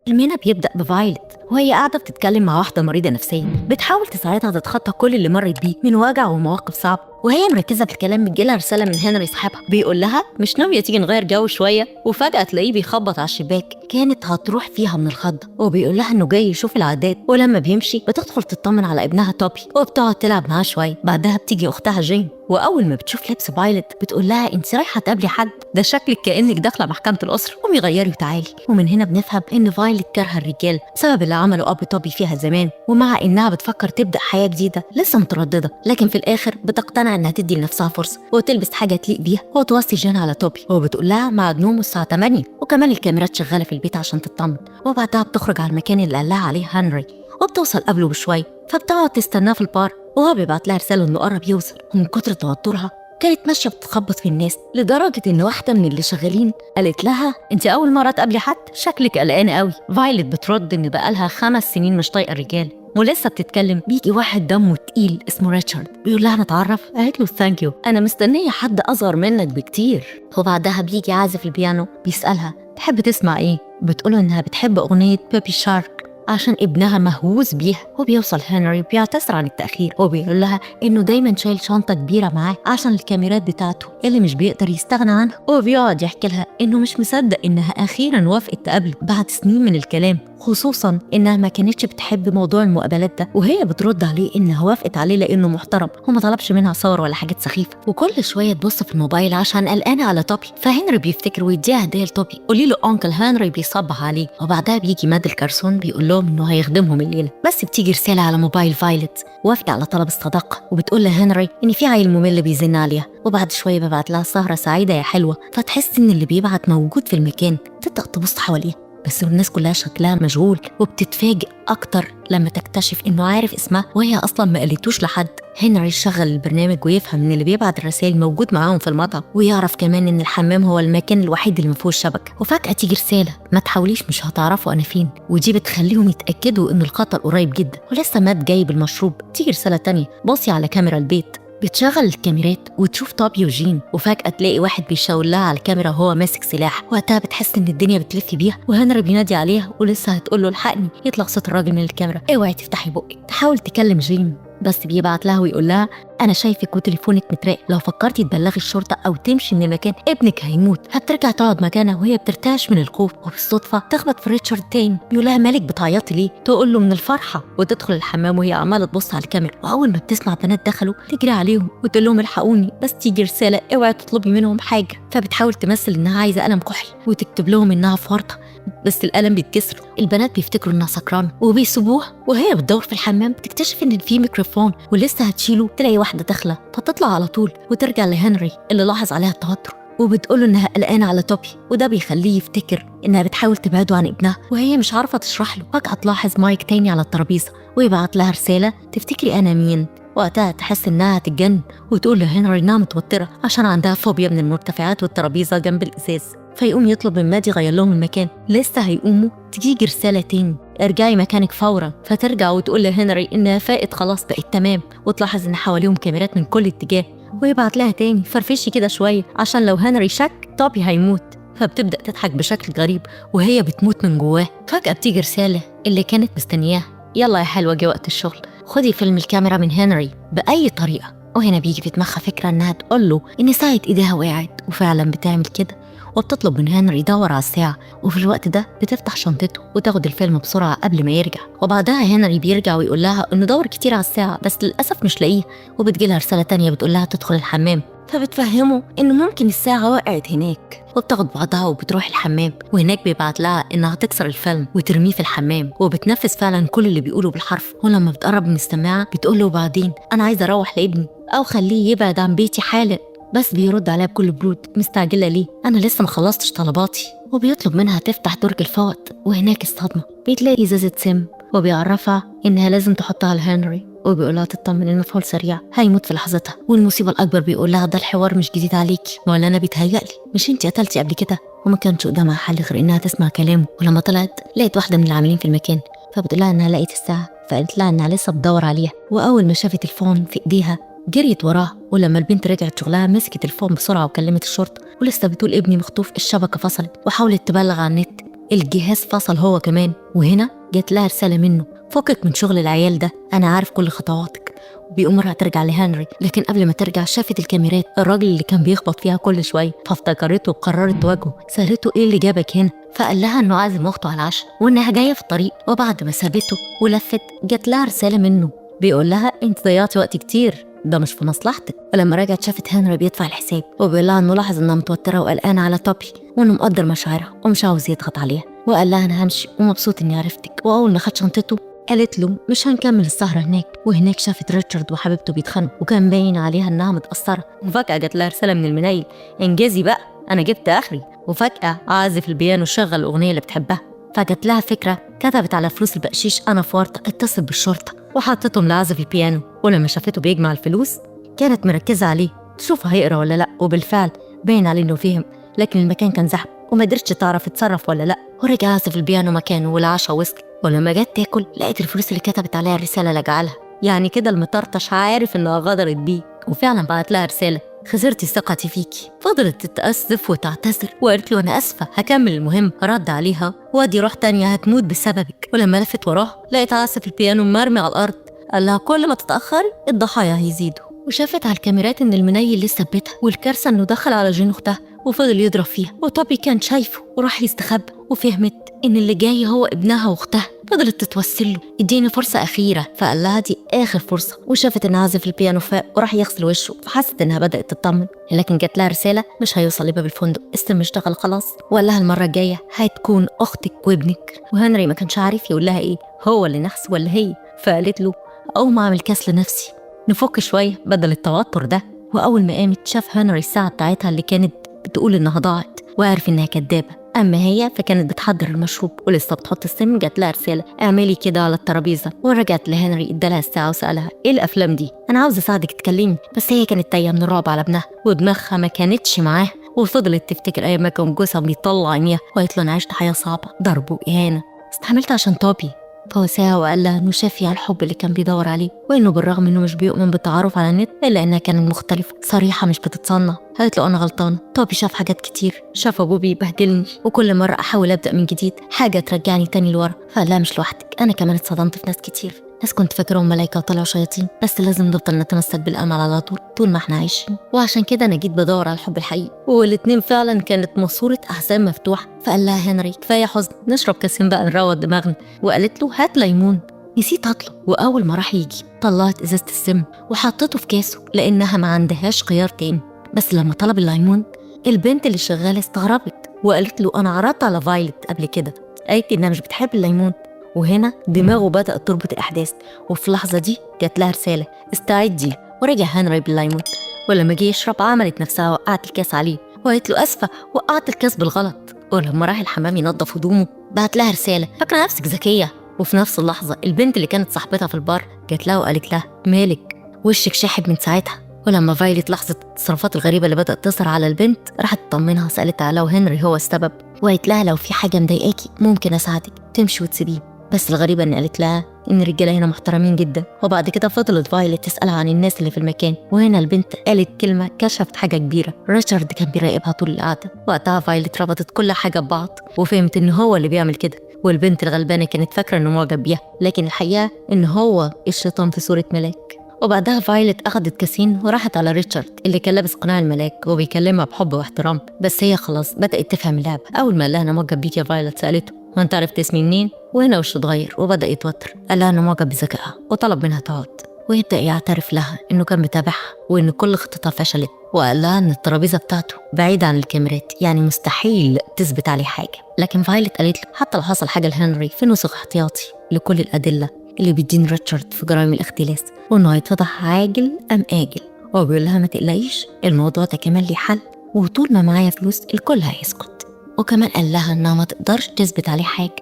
فيلمنا بيبدأ بفايلت وهي قاعدة بتتكلم مع واحدة مريضة نفسيا بتحاول تساعدها تتخطى كل اللي مرت بيه من وجع ومواقف صعبة، وهي مركزة في الكلام بتجيلها رسالة من هنري صاحبها بيقول لها مش ناوية تيجي نغير جو شوية، وفجأة تلاقيه بيخبط على الشباك كانت هتروح فيها من الخضة، وبيقول لها انه جاي يشوف العادات، ولما بيمشي بتدخل تطمن على ابنها توبي وبتقعد تلعب معاه شوية. بعدها بتيجي اختها جين، واول ما بتشوف لبس فايلت بتقول لها انت رايحة تقابلي حد، ده شكلك كأنك داخلة محكمة الأسرة، قومي غيري وتعالي. ومن هنا بنفهم ان فايلت كارهة الرجال بسبب اللي عمله اب توبي فيها زمان، ومع انها بتفكر تبدا حياه جديده لسه متردده، لكن في الاخر بتقتنع انها تدي لنفسها فرصه وتلبس حاجه تليق بيها وتوصي جين على توبي، وبتقول لها ميعاد نومه الساعه 8 وكمان الكاميرات شغاله في البيت عشان تطمن. وبعدها بتخرج على المكان اللي قال لها عليه هنري وبتوصل قبله بشويه، فبتقعد تستناه في البار وهو بيبعت لها رساله انه قرب يوصل. ومن كتر توترها كانت ماشيه بتخبط في الناس لدرجه ان واحده من اللي شغالين قالت لها انت اول مره تقابلي حد، شكلك قلقانه قوي. فايلت بترد ان بقالها 5 سنين مش طايقه الرجال، ولسه بتتكلم بيجي واحد دمه تقيل اسمه ريتشارد بيقول لها نتعرف. قالت له ثانك يو، انا مستنيه حد اصغر منك بكتير. وبعدها بيجي عازف البيانو بيسالها تحب تسمع ايه، بتقوله انها بتحب اغنيه بيبي شارك عشان ابنها مهووس بيها. وبيوصل هنري بيعتذر عن التأخير وبيقول لها إنه دايما شايل شنطة كبيرة معاه عشان الكاميرات بتاعته اللي مش بيقدر يستغنى عنها، وبيقعد يحكي لها إنه مش مصدق إنها أخيرا وافقت تقابله بعد سنين من الكلام، خصوصا إنها ما كانتش بتحب موضوع المقابلات ده، وهي بترد عليه إنها وافقت عليه لأنه محترم وما طلبش منها صور ولا حاجات سخيفة. وكل شوية تبص في الموبايل عشان قلقانة على توبي، فهنري بيفتكر ويديها هدية لتوبي، قولي له أنكل هنري بيصبح عليه. وبعدها بيجي ماد الكرسون بيقول لهم إنه هيخدمهم الليلة، بس بتيجي رسالة على موبايل فايلت وافقة على طلب الصداقة، وبتقول لهنري إن في عيل ممل بيزن عليها، وبعد شوية ببعت لها سهرة سعيدة يا حلوة، فتحس إن اللي بيبعت موجود في المكان. تبدأ تبص حواليها بس الناس كلها شكلها مشغول، وبتتفاجئ اكتر لما تكتشف انه عارف اسمها وهي اصلا ما قالتوش لحد. هنري يشغل البرنامج ويفهم ان اللي بيبعت الرسائل موجود معاهم في المطعم، ويعرف كمان ان الحمام هو المكان الوحيد اللي ما فيهوش شبكه. وفجاه تيجي رساله ما تحاوليش مش هتعرفوا انا فين، ودي بتخليهم يتاكدوا ان الخطر قريب جدا. ولسه مات جايب المشروب، تيجي رساله تانية بصي على كاميرا البيت، بتشغل الكاميرات وتشوف توبي وجين، وفجأة تلاقي واحد بيشاور لها على الكاميرا وهو ماسك سلاح. وقتها بتحس ان الدنيا بتلف بيها، وهنري بينادي عليها ولسه هتقول له الحقني، يطلع صوت الراجل من الكاميرا اوعي تفتحي بقك. تحاول تكلم جين بس بيبعت لها ويقول لها انا شايفك وتليفونك متراقب، لو فكرتي تبلغي الشرطه او تمشي من المكان ابنك هيموت. هترجع تقعد مكانها وهي بترتعش من الخوف، وبالصدفه تخبط في ريتشارد تاني بيقول لها مالك بتعيطي ليه، تقول له من الفرحه، وتدخل الحمام وهي عماله تبص على الكاميرا. واول ما بتسمع بنات دخلوا تجري عليهم وتقول لهم الحقوني، بس تيجي رساله اوعي تطلبي منهم حاجه، فبتحاول تمثل انها عايزه قلم كحل وتكتب لهم انها في ورطه، بس القلم بيتكسر. البنات بيفتكروا انها سكرانه وبيسيبوها، وهي بتدور في الحمام بتكتشف ان في ميكروفون ولسه هتشيله، تلاقي واحده داخله فتطلع على طول وترجع لهنري اللي لاحظ عليها التوتر، وبتقوله انها قلقانه على توبي، وده بيخليه يفتكر انها بتحاول تبعده عن ابنها وهي مش عارفه تشرح له. فجاه تلاحظ مايك تاني على الترابيزه ويبعت لها رساله تفتكري انا مين. وقتها تحس انها هتتجن وتقول لهنري انها متوتره عشان عندها فوبيا من المرتفعات والترابيزه جنب الازاز، فيقوم يطلب من مادي يغير لهم المكان. لسه هيقوموا تيجي رساله تاني ارجعي مكانك فورا، فترجع وتقول لهنري انها فائت خلاص بقت تمام، وتلاحظ ان حواليهم كاميرات من كل اتجاه، ويبعت لها تاني فرفشي كده شويه عشان لو هنري شك توبي هيموت. فبتبدا تضحك بشكل غريب وهي بتموت من جواه. فجاه بتيجي رساله اللي كانت مستنياها يلا يا حلوه جه وقت الشغل، خدي فيلم الكاميرا من هنري باي طريقه. وهنا بيجي في دماغها فكره انها تقول له ان ساعه ايديها وقعت، وفعلا بتعمل كده وبتطلب من هنري يدور على الساعة، وفي الوقت ده بتفتح شنطته وتاخد الفيلم بسرعة قبل ما يرجع. وبعدها هنري بيرجع ويقول لها انه دور كتير على الساعة بس للأسف مش لاقيه، وبتجيلها رسالة تانية بتقول لها تدخل الحمام، فبتفهمه انه ممكن الساعة وقعت هناك، وبتاخد بعضها وبتروح الحمام. وهناك بيبعت لها انها تكسر الفيلم وترميه في الحمام، وبتنفذ فعلا كل اللي بيقوله بالحرف. ولما بتقرب من السماعة بتقول له بعدين انا عايزة اروح لابني او خليه يبعد عن بيتي حالا، بس بيرد عليها بكل برود مستعجله ليه انا لسه مخلصتش طلباتي. وبيطلب منها تفتح درج الفوط، وهناك الصدمه بتلاقي ازازه سم، وبيعرفها انها لازم تحطها لهنري، وبيقولها تطمن انه فول سريع هيموت في لحظتها. والمصيبه الاكبر بيقول لها ده الحوار مش جديد عليكي، ولا انا بيتهيألي مش انتي قتلتي قبل كده. وما كانش قدامها حل غير انها تسمع كلامه. ولما طلعت لقيت واحده من العاملين في المكان، فبتقول لها انها لقيت الساعه، فقالت لها انها لسه بتدور عليها. واول ما شافت الفون في ايديها جريت وراها، ولما البنت رجعت شغلها مسكت الفون بسرعه وكلمت الشرطه، ولسه بتقول ابني مخطوف الشبكه فصلت، وحاولت تبلغ عن النت الجهاز فصل هو كمان، وهنا جات لها رسالة منه: فكك من شغل العيال ده، أنا عارف كل خطواتك. وبيأمرها ترجع لهنري، لكن قبل ما ترجع شافت الكاميرات الراجل اللي كان بيخبط فيها كل شوية، فافتكرته وقررت تواجهه. سألته إيه اللي جابك هنا؟ فقال لها إنه عازم أخته على العشاء وإنها جاية في الطريق. وبعد ما سابته ولفت جات لها رسالة منه بيقول لها: أنت ضيعتي وقت كتير، ده مش في مصلحتك. ولما رجعت شافت هنري بيدفع الحساب، وبيقول لها إنه لاحظ إنها متوترة وقلقانة على توبي، وإنه مقدر مشاعرها ومش عاوز يضغط عليها. وقال لها: أنا همشي ومبسوط إني عرفتك. وأول ما خد شنطته قالت له: مش هنكمل السهرة هناك. وهناك شافت ريتشارد وحبيبته بيتخانقوا، وكان باين عليها إنها متأثرة. وفجأة جات لها رسالة من المنيل: انجزي بقى، أنا جبت آخري. وفجأة عازف البيانو شغل الأغنية اللي بتحبها. فجت لها فكرة، كتبت على فلوس البقشيش: أنا في ورطة، اتصل بالشرطة. وحطتهم لعازف البيانو. ولما شافته بيجمع الفلوس كانت مركزة عليه تشوف هيقرا ولا لأ، وبالفعل باين عليه إنه فهم، لكن المكان كان زحمة وما قدرتش تعرف تتصرف ولا لأ. ورجع عازف البيانو مكانه والعشاء وصل. ولما جت تاكل لقيت الفلوس اللي كتبت عليها الرسالة لجعلها، يعني كده المطرطش عارف إنها غدرت بيه. وفعلا بعت لها رسالة: خسرتي ثقتي فيكي. فضلت تتأسف وتعتذر وقالت له: أنا أسفة، هكمل المهم. رد عليها: وادي روح تانية هتموت بسببك. ولما لفت وراه لقيت عازف البيانو مرمي على الأرض. قال لها: كل ما تتأخري الضحايا هيزيدوا. وشافت على الكاميرات إن المنيل لسه بيتها، والكارثة إنه دخل على جين أختها وفضل يضرب فيها. وطبي كان شايفه وراح يستخبى، وفهمت إن اللي جاي هو ابنها وأختها. فضلت تتوسل له: اديني فرصة أخيرة. فقال لها: دي آخر فرصة. وشافت إن عازف البيانو فاق وراح يغسل وشه، فحست إنها بدأت تطمن. لكن جات لها رسالة: مش هيوصل لباب الفندق، السم اشتغل خلاص. وقال لها: المرة الجاية هتكون أختك وابنك. وهنري ما كانش عارف يقول لها إيه، هو اللي نحس ولا هي. فقالت له: أقوم أعمل كاس لنفسي نفك شوية بدل التوتر ده. وأول ما قامت شاف هنري الساعة بتاعتها اللي كانت بتقول إنها ضاعت، وعرف إنها كدابة. أما هي فكانت بتحضر المشروب ولسه بتحط السم، جات لها رسالة: اعملي كده على الترابيزة. ورجعت لهنري ادالها الساعة وسألها: إيه الأفلام دي؟ أنا عاوزة أساعدك تكلمي. بس هي كانت تايهة من الرعب على ابنها ودماغها ما كانتش معاه، وفضلت تفتكر أيام ما كان جوزها بيطلع عينيها. وقالت له: أنا عشت حياة صعبة، ضرب وإهانة، استحملت عشان توبي. فوساها وقال لها إنه شاف فيها الحب اللي كان بيدور عليه، وإنه بالرغم إنه مش بيؤمن بالتعارف على النت إلا إنها كانت مختلفة صريحة مش بتتصنع. قالت له: أنا غلطانة، توبي شاف حاجات كتير، شاف أبوه بيبهدلني، وكل مرة أحاول أبدأ من جديد حاجة ترجعني تاني لورا. فقال لها: مش لوحدك، أنا كمان اتصدمت في ناس كتير، ناس كنت فاكرهم ملايكة وطلعوا شياطين. بس لازم نفضل نتمسك بالأمل على طول ما احنا عايشين. وعشان كده أنا جيت بدور على الحب الحقيقي. والاتنين فعلا كانت ماسورة أحزان مفتوحة. فقال لها هنري: كفاية حزن، نشرب كاسين بقى نروض دماغنا. وقالت له: هات ليمون. نسيت أطلب. وأول ما راح يجي طلعت إزازة السم وحطته في كاسه لأنها ما عندهاش خيار تاني. بس لما طلب الليمون البنت اللي شغالة استغربت وقالت له: أنا عرضت على فايلت قبل كده، قالت إنها مش بتحب الليمون. وهنا دماغه بدأت تربط الأحداث، وفي اللحظة دي جات لها رسالة: استعدي. ورجع هنري بالليمون. ولما جه يشرب عملت نفسها وقعت الكاس عليه، وقالت له: أسفة، وقعت الكاس بالغلط. ولما راح الحمام ينظف هدومه بعت لها رسالة: فاكرة نفسك ذكية. وفي نفس اللحظة البنت اللي كانت صاحبتها في البار جات لها وقالت لها: مالك وشك شاحب من ساعتها. ولما فايلت لاحظت التصرفات الغريبة اللي بدأت تظهر على البنت راحت تطمنها، سألتها لو هنري هو السبب، وقالت لها: لو في حاجة مضايقاكي ممكن أساعدك، تمشي وتسيبيه. بس الغريبة إن قالت لها إن الرجالة هنا محترمين جدا. وبعد كده فضلت فايلت تسألها عن الناس اللي في المكان، وهنا البنت قالت كلمة كشفت حاجة كبيرة: ريتشارد كان بيراقبها طول القعدة. وقتها فايلت ربطت كل حاجة ببعض وفهمت إن هو اللي بيعمل كده. والبنت الغلبانة كانت فاكرة إنه معجب بيها، لكن الحقيقة إن هو الشيطان في صورة ملاك. وبعدها فايلت أخدت كاسين وراحت على ريتشارد اللي كان لابس قناع الملاك وبيكلمها بحب واحترام. بس هي خلاص بدأت تفهم اللعبة. أول ما قال لها: أنا معجب بيك يا فايلت، سألته: ما أنت عرفت اسمي منين؟ وهنا وشه اتغير وبدأ يتوتر. قال لها إنه معجب بذكائها وطلب منها تقعد، ويبدأ يعترف لها إنه كان متابعها وإن كل خطتها فشلت. وقال لها إن الترابيزة بتاعته بعيدة عن الكاميرات، يعني مستحيل تثبت عليه حاجة. لكن فايلت قالت له: حتى لو حصل حاجة لهنري في نسخ احتياطي لكل الأدلة اللي بيدين ريتشارد في جرائم الاختلاس، وإنه هيتفضح عاجل أم آجل. وبيقول لها: ما تقلقيش، الموضوع ده كمان ليه حل، وطول ما معايا فلوس الكل هيسكت. وكمان قال لها إنها ما تقدرش تثبت عليه حاجة،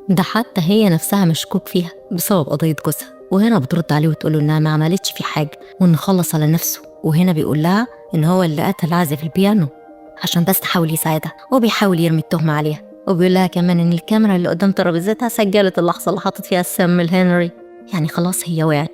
ده حتى هي نفسها مشكوك فيها بسبب قضية جوزها. وهنا بترد عليه وتقوله إنها ما عملتش فيه حاجة وإنه خلص على نفسه. وهنا بيقول لها إن هو اللي قتل عازف البيانو عشان بس تحاول يساعدها، وبيحاول يرمي التهمة عليها. وبيقول لها كمان إن الكاميرا اللي قدام ترابيزتها سجلت اللحظة اللي حاطت فيها السم لهنري، يعني خلاص هي وقعت.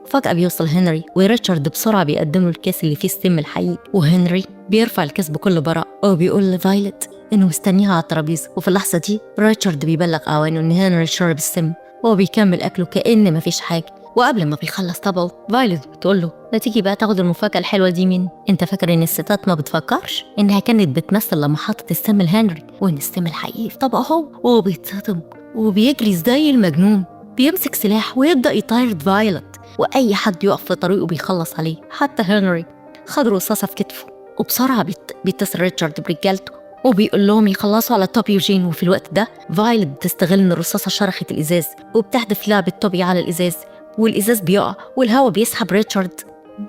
فجأة بيوصل هنري وريتشارد بسرعة بيقدم له الكاس اللي فيه السم الحقيقي، وهنري بيرفع الكاس بكل براءة وبيقول لفايلت إنه مستنيها على الترابيزة. وفي اللحظة دي ريتشارد بيبلغ أعوانه إن هنري شرب السم، وهو بيكمل أكله كأن مفيش حاجة. وقبل ما بيخلص طبعه فايلت بتقول له لا تيجي بقى تاخد المفاجأة الحلوة دي مني. انت فاكر ان الستات ما بتفكرش انها كانت بتمثل لما حطت السم لهنري، وان السم الحقيقي في طبقه هو. وهو بيتصدم وبيجري زي المجنون، بيمسك سلاح ويبدأ يطارد فايلت، واي حد يقف في طريقه بيخلص عليه. حتى هنري خد رصاصة في كتفه، وبسرعة بيتصل ريتشارد برجالته وبيقول لهم يخلصوا على توبي وجين. وفي الوقت ده فايلت بتستغل ان الرصاصة شرخت الازاز وبتحدف لعبة توبي على الازاز، والإزاز بيقع والهواء بيسحب ريتشارد.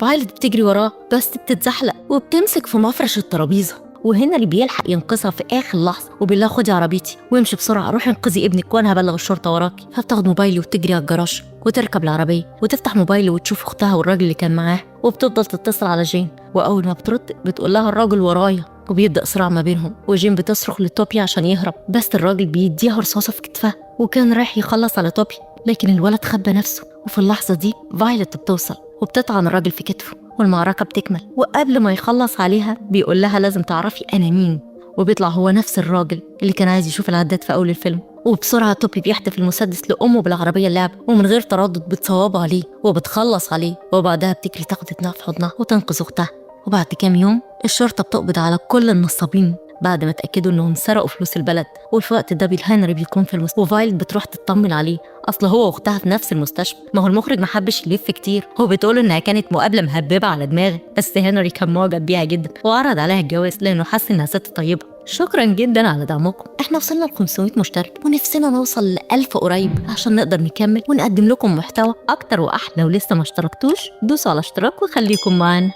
فايلت بتجري وراه بس بتتزحلق وبتمسك في مفرش الترابيزة، وهنري بيلحق ينقذها في آخر لحظة وبيقول لها خدي عربيتي وامشي بسرعة روحي انقذي ابنك وأنا هبلغ الشرطة وراكي. فبتاخد موبايلي وتجري على الجراج وتركب العربية وتفتح موبايلي وتشوف أختها والراجل اللي كان معاه، وبتفضل تتصل على جين. وأول ما بترد بتقول لها الراجل ورايا، وبيبدأ صراع ما بينهم. وجين بتصرخ لتوبي عشان يهرب، بس الراجل بيديها رصاصة في كتفها وكان رايح يخلص على توبي، لكن الولد خبى نفسه. وفي اللحظة دي فايلت بتوصل وبتطعن الراجل في كتفه، والمعركة بتكمل. وقبل ما يخلص عليها بيقول لها لازم تعرفي أنا مين، وبيطلع هو نفس الراجل اللي كان عايز يشوف العداد في أول الفيلم. وبسرعة توبي بيحدف المسدس لأمه بالعربية اللعب، ومن غير تردد بتصوبه عليه وبتخلص عليه، وبعدها بتجري تاخد ابنها في حضنها وتنقذ أختها. وبعد كام يوم الشرطة بتقبض على كل النصابين بعد ما اتأكدوا انهم سرقوا فلوس البلد. وفي وقت ده هنري بيكون في المستشفى، وفايلت بتروح تطمن عليه، اصل هو واختها في نفس المستشفى. ما هو المخرج ما حبش يلف كتير، هو بتقول انها كانت مقابله مهببه على دماغه، بس هنري كان معجب بيها جدا وعرض عليها الجواز لانه حس انها ست طيبه. شكرا جدا على دعمكم، احنا وصلنا ل 500 مشترك ونفسنا نوصل ل 1000 قريب عشان نقدر نكمل ونقدم لكم محتوى اكتر واحلى. ولسه ما اشتركتوش دوسوا على اشتراك وخليكم معانا.